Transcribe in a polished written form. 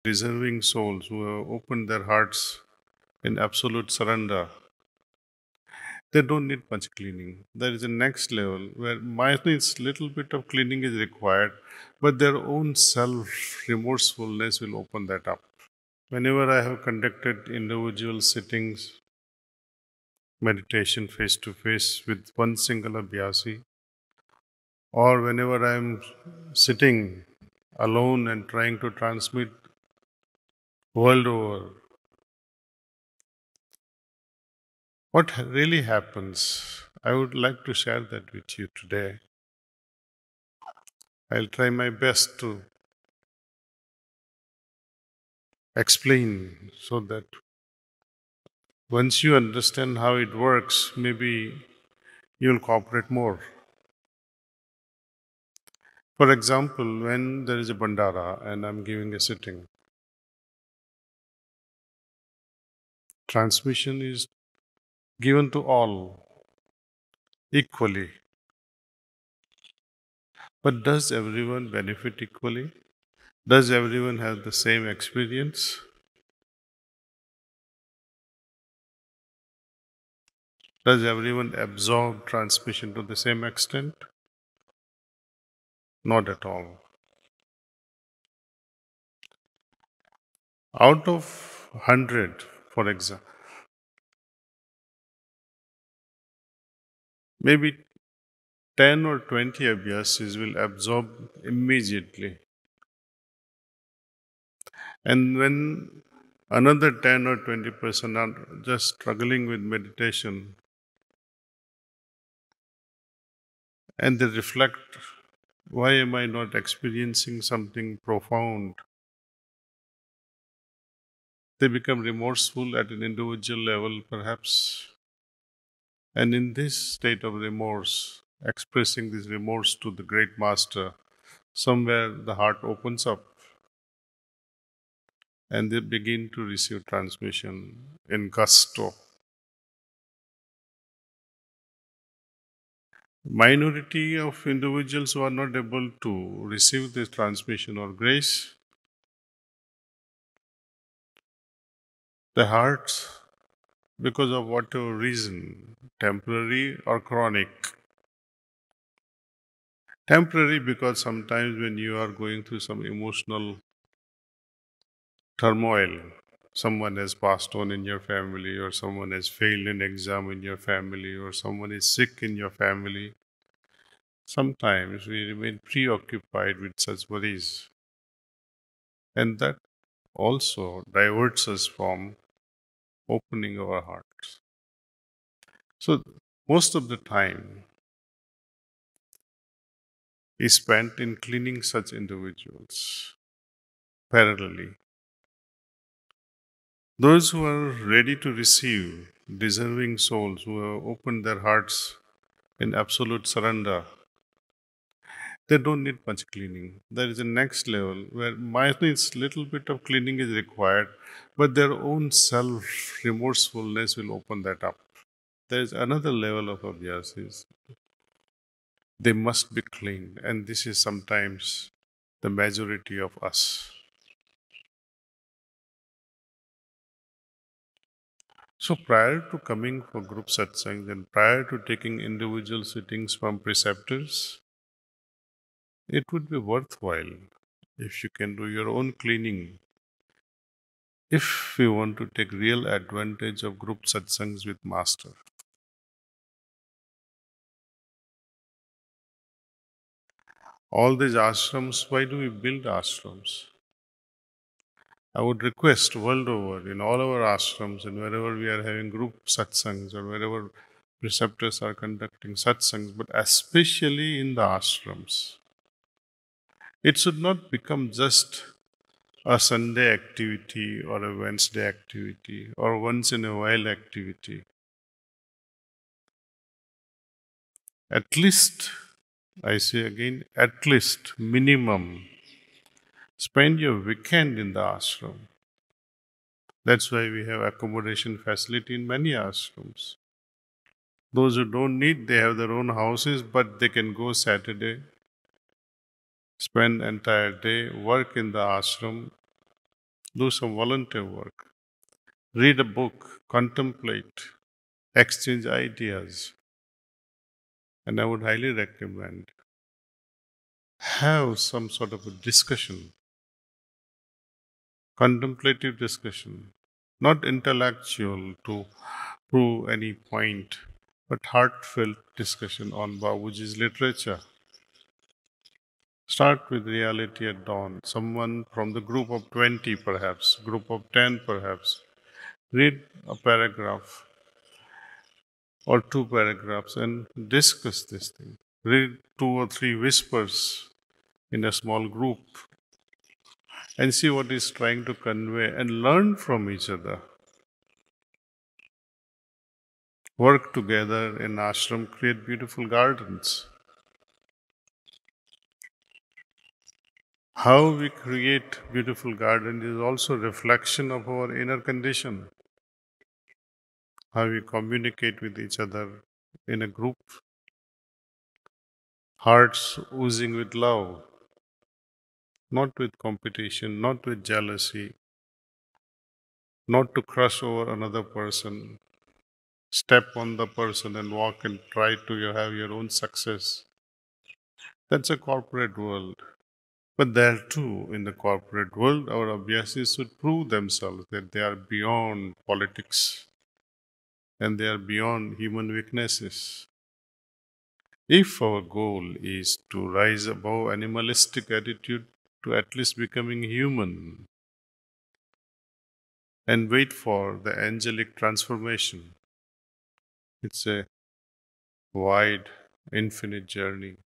deserving souls who have opened their hearts in absolute surrender, they don't need much cleaning. There is a next level where minus little bit of cleaning is required, but their own self remorsefulness will open that up. Whenever I have conducted individual sittings, meditation face to face with one single abhyasi, or whenever I am sitting alone and trying to transmit world over, what really happens, I would like to share that with you today. I'll try my best to explain so that once you understand how it works, maybe you'll cooperate more. For example, when there is a bandara and I'm giving a sitting, transmission is given to all equally. But does everyone benefit equally? Does everyone have the same experience? Does everyone absorb transmission to the same extent? Not at all. Out of 100, for example, maybe 10 or 20 abhyasis will absorb immediately. And when another 10 or 20% are just struggling with meditation and they reflect, why am I not experiencing something profound? They become remorseful at an individual level, perhaps. And in this state of remorse, expressing this remorse to the great master, somewhere the heart opens up and they begin to receive transmission in gusto. Minority of individuals who are not able to receive this transmission or grace, the hearts, because of whatever reason, temporary or chronic. Temporary because sometimes when you are going through some emotional turmoil, someone has passed on in your family, or someone has failed an exam in your family, or someone is sick in your family, sometimes we remain preoccupied with such worries. And that also diverts us from opening our hearts. So, most of the time is spent in cleaning such individuals parallelly. Those who are ready to receive, deserving souls who have opened their hearts in absolute surrender, they don't need much cleaning. There is a next level where minus little bit of cleaning is required, but their own self remorsefulness will open that up. There is another level of abhyasis. They must be cleaned, and this is sometimes the majority of us. So prior to coming for group satsangs and prior to taking individual sittings from preceptors, it would be worthwhile if you can do your own cleaning. If we want to take real advantage of group satsangs with master. All these ashrams, why do we build ashrams? I would request world over in all our ashrams and wherever we are having group satsangs or wherever preceptors are conducting satsangs, but especially in the ashrams, it should not become just a Sunday activity or a Wednesday activity or once in a while activity. At least, I say again, at least minimum, spend your weekend in the ashram. That's why we have accommodation facility in many ashrams. Those who don't need, they have their own houses, but they can go Saturday, spend entire day, work in the ashram, do some volunteer work, read a book, contemplate, exchange ideas. And I would highly recommend have some sort of a discussion, contemplative discussion, not intellectual to prove any point, but heartfelt discussion on Babuji's literature. Start with reality at dawn. Someone from the group of 20, perhaps, group of 10, perhaps. Read a paragraph or two paragraphs and discuss this thing. Read two or three whispers in a small group and see what is trying to convey and learn from each other. Work together in ashram, create beautiful gardens. How we create beautiful gardens is also a reflection of our inner condition. How we communicate with each other in a group, hearts oozing with love, not with competition, not with jealousy, not to crush over another person, step on the person and walk and try to have your own success. That's a corporate world. But there too, in the corporate world, our abhyasis should prove themselves that they are beyond politics and they are beyond human weaknesses. If our goal is to rise above animalistic attitude to at least becoming human and wait for the angelic transformation, it's a wide, infinite journey.